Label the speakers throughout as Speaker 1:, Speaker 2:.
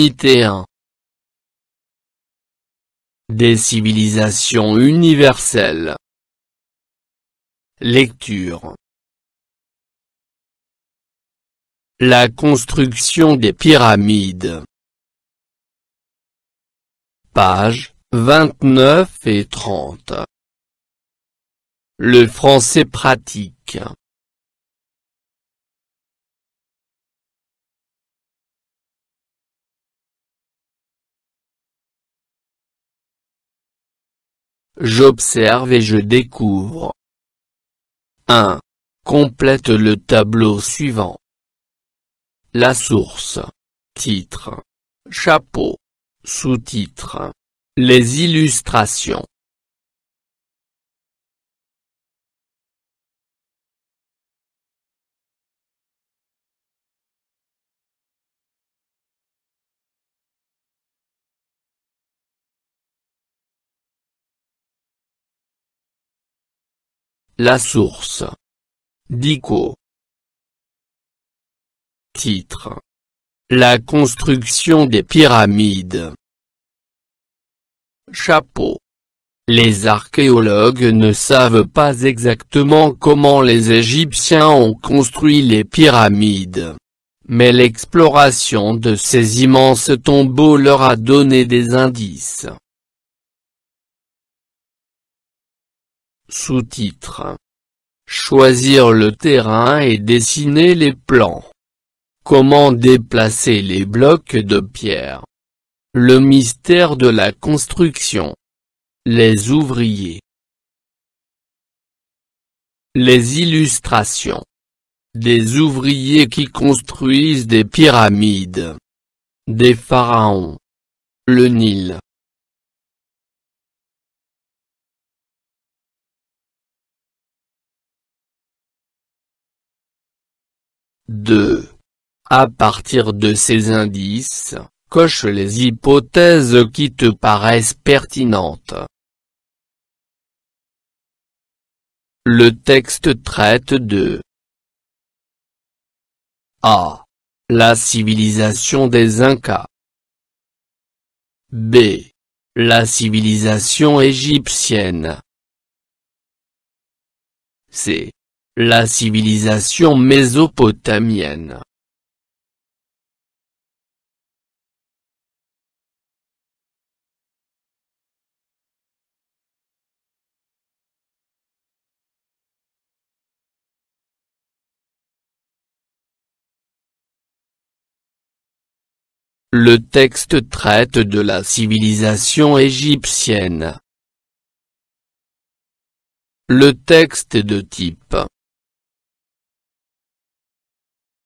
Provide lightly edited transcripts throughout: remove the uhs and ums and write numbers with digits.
Speaker 1: Unité 1. Des civilisations universelles. Lecture. La construction des pyramides. Pages 29 et 30. Le français pratique. J'observe et je découvre. 1. Complète le tableau suivant. La source. Titre. Chapeau. Sous-titre. Les illustrations. La source. Dico. Titre. La construction des pyramides. Chapeau. Les archéologues ne savent pas exactement comment les Égyptiens ont construit les pyramides. Mais l'exploration de ces immenses tombeaux leur a donné des indices. Sous-titre. Choisir le terrain et dessiner les plans. Comment déplacer les blocs de pierre. Le mystère de la construction. Les ouvriers. Les illustrations. Des ouvriers qui construisent des pyramides. Des pharaons. Le Nil. À partir de ces indices, coche les hypothèses qui te paraissent pertinentes. Le texte traite de A. La civilisation des Incas. B. La civilisation égyptienne. C. La civilisation mésopotamienne. Le texte traite de la civilisation égyptienne. Le texte est de type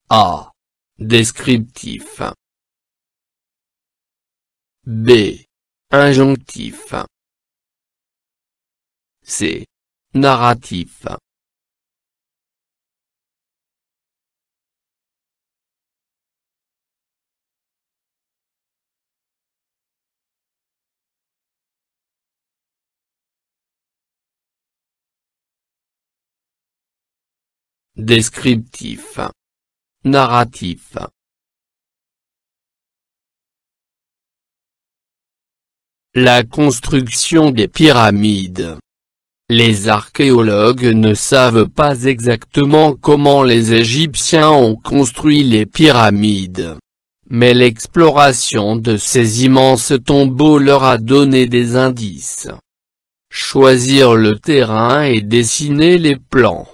Speaker 1: A. Descriptif. B. Injonctif. C. Narratif. Descriptif. Narratif. La construction des pyramides. Les archéologues ne savent pas exactement comment les Égyptiens ont construit les pyramides. Mais l'exploration de ces immenses tombeaux leur a donné des indices. Choisir le terrain et dessiner les plans.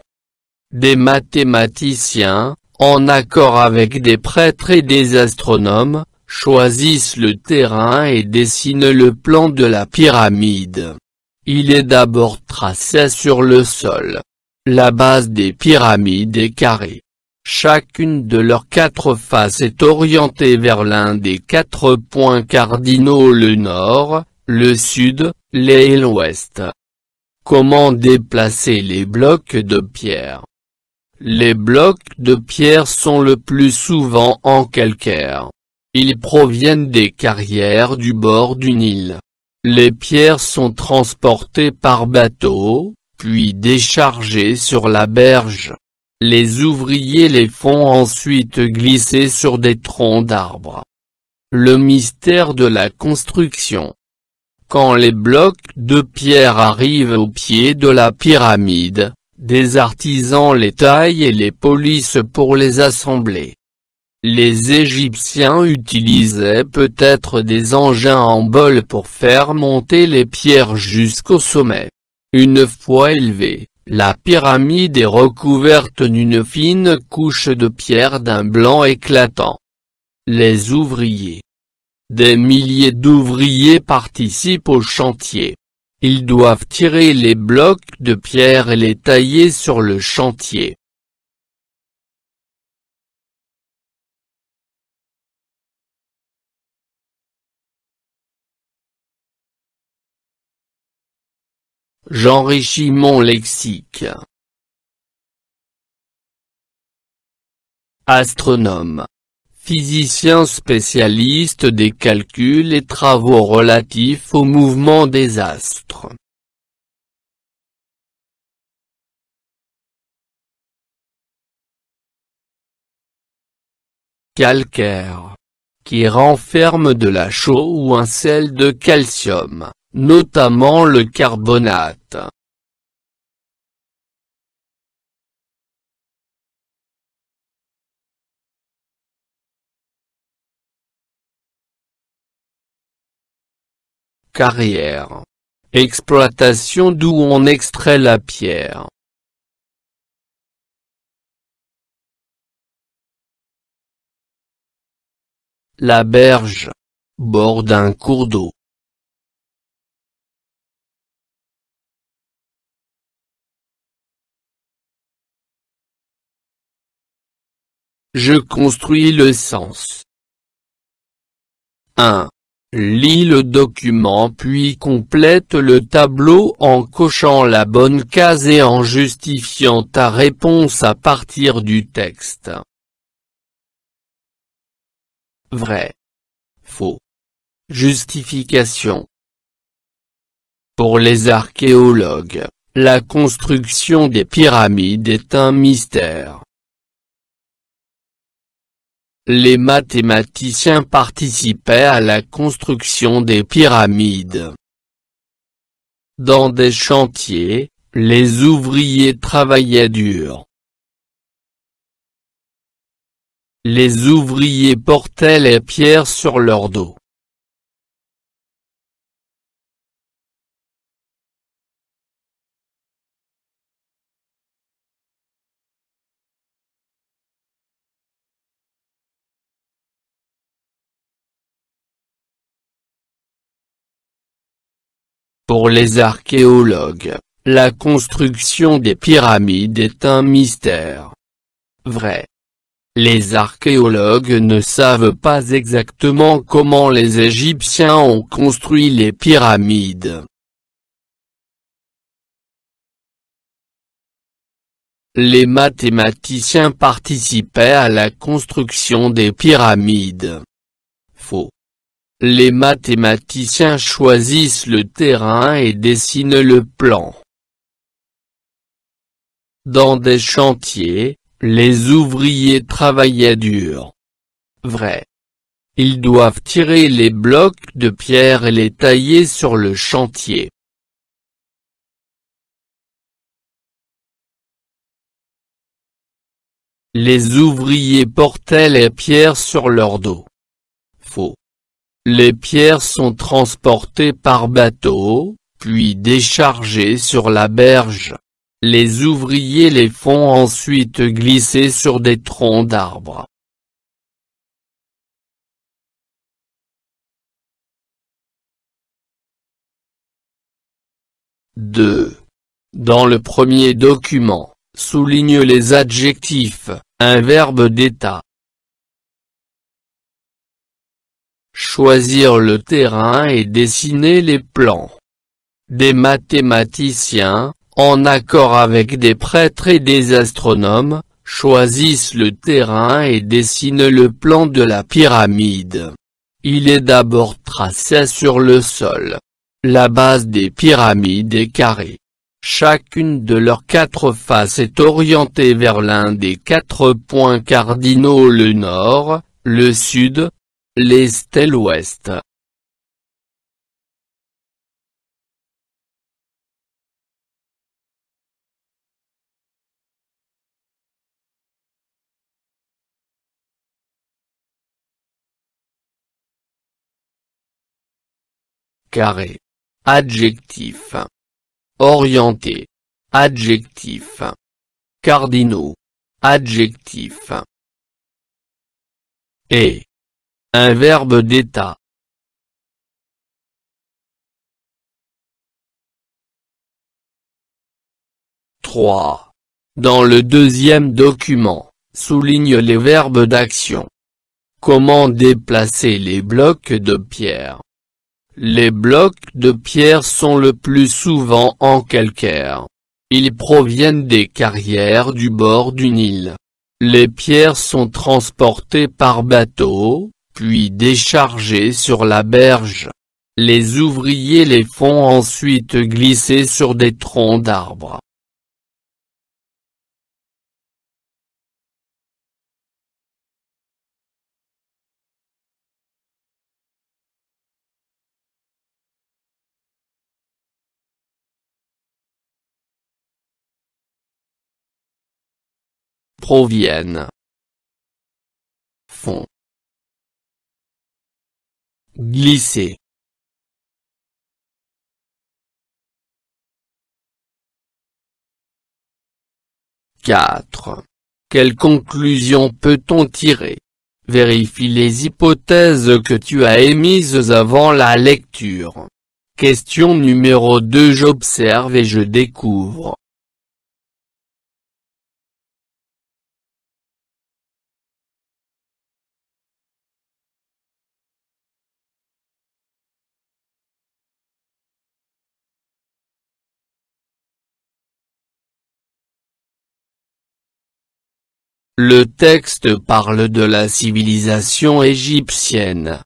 Speaker 1: Des mathématiciens, en accord avec des prêtres et des astronomes, choisissent le terrain et dessinent le plan de la pyramide. Il est d'abord tracé sur le sol. La base des pyramides est carrée. Chacune de leurs 4 faces est orientée vers l'un des 4 points cardinaux, le nord, le sud, l'est et l'ouest. Comment déplacer les blocs de pierre? Les blocs de pierre sont le plus souvent en calcaire. Ils proviennent des carrières du bord du Nil. Les pierres sont transportées par bateau, puis déchargées sur la berge. Les ouvriers les font ensuite glisser sur des troncs d'arbres. Le mystère de la construction. Quand les blocs de pierre arrivent au pied de la pyramide, des artisans les taillent et les polissent pour les assembler. Les Égyptiens utilisaient peut-être des engins en bol pour faire monter les pierres jusqu'au sommet. Une fois élevée, la pyramide est recouverte d'une fine couche de pierre d'un blanc éclatant. Les ouvriers. Des milliers d'ouvriers participent au chantier. Ils doivent tirer les blocs de pierre et les tailler sur le chantier. J'enrichis mon lexique. Astronome. Physicien spécialiste des calculs et travaux relatifs au mouvement des astres. Calcaire. Qui renferme de la chaux ou un sel de calcium, notamment le carbonate. Carrière. Exploitation d'où on extrait la pierre. La berge. Bord d'un cours d'eau. Je construis le sens. 1. Lis le document puis complète le tableau en cochant la bonne case et en justifiant ta réponse à partir du texte. Vrai. Faux. Justification. Pour les archéologues, la construction des pyramides est un mystère. Les mathématiciens participaient à la construction des pyramides. Dans des chantiers, les ouvriers travaillaient dur. Les ouvriers portaient les pierres sur leur dos. Pour les archéologues, la construction des pyramides est un mystère. Vrai. Les archéologues ne savent pas exactement comment les Égyptiens ont construit les pyramides. Les mathématiciens participaient à la construction des pyramides. Faux. Les mathématiciens choisissent le terrain et dessinent le plan. Dans des chantiers, les ouvriers travaillaient dur. Vrai. Ils doivent tirer les blocs de pierre et les tailler sur le chantier. Les ouvriers portaient les pierres sur leur dos. Faux. Les pierres sont transportées par bateau, puis déchargées sur la berge. Les ouvriers les font ensuite glisser sur des troncs d'arbres. Dans le premier document, souligne les adjectifs, un verbe d'état. Choisir le terrain et dessiner les plans. Des mathématiciens, en accord avec des prêtres et des astronomes, choisissent le terrain et dessinent le plan de la pyramide. Il est d'abord tracé sur le sol. La base des pyramides est carrée. Chacune de leurs 4 faces est orientée vers l'un des 4 points cardinaux, le nord, le sud, l'est et l'ouest. Carré. Adjectif. Orienté. Adjectif. Cardinaux. Adjectif. Et. Un verbe d'état. Dans le deuxième document, souligne les verbes d'action. Comment déplacer les blocs de pierre? Les blocs de pierre sont le plus souvent en calcaire. Ils proviennent des carrières du bord du Nil. Les pierres sont transportées par bateau, puis déchargées sur la berge. Les ouvriers les font ensuite glisser sur des troncs d'arbres. Proviennent. Font. Glisser. Quelle conclusion peut-on tirer? Vérifie les hypothèses que tu as émises avant la lecture. Question numéro 2. J'observe et je découvre. Le texte parle de la civilisation égyptienne.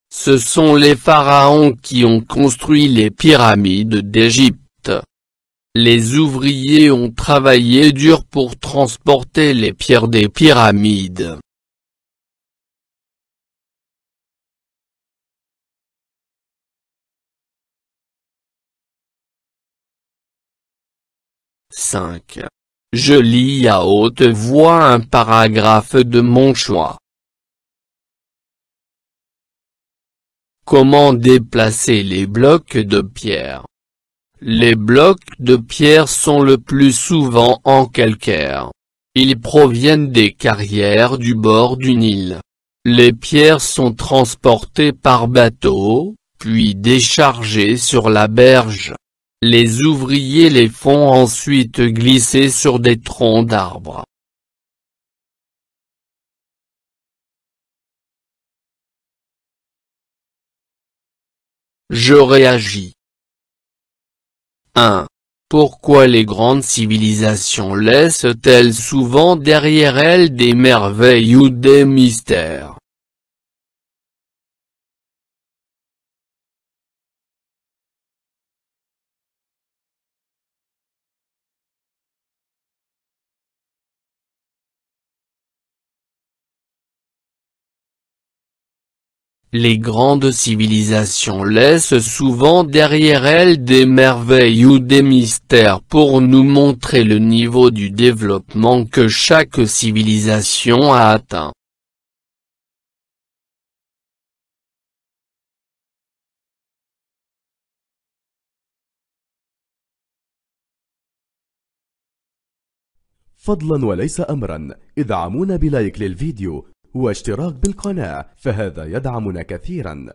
Speaker 1: Ce sont les pharaons qui ont construit les pyramides d'Égypte. Les ouvriers ont travaillé dur pour transporter les pierres des pyramides. Je lis à haute voix un paragraphe de mon choix. Comment déplacer les blocs de pierre? Les blocs de pierre sont le plus souvent en calcaire. Ils proviennent des carrières du bord du Nil. Les pierres sont transportées par bateau, puis déchargées sur la berge. Les ouvriers les font ensuite glisser sur des troncs d'arbres. Je réagis. 1. Pourquoi les grandes civilisations laissent-elles souvent derrière elles des merveilles ou des mystères? Les grandes civilisations laissent souvent derrière elles des merveilles ou des mystères pour nous montrer le niveau du développement que chaque civilisation a atteint.
Speaker 2: فضلا وليس أمرا ادعمونا بلايك للفيديو واشتراك بالقناة، فهذا يدعمنا كثيرا.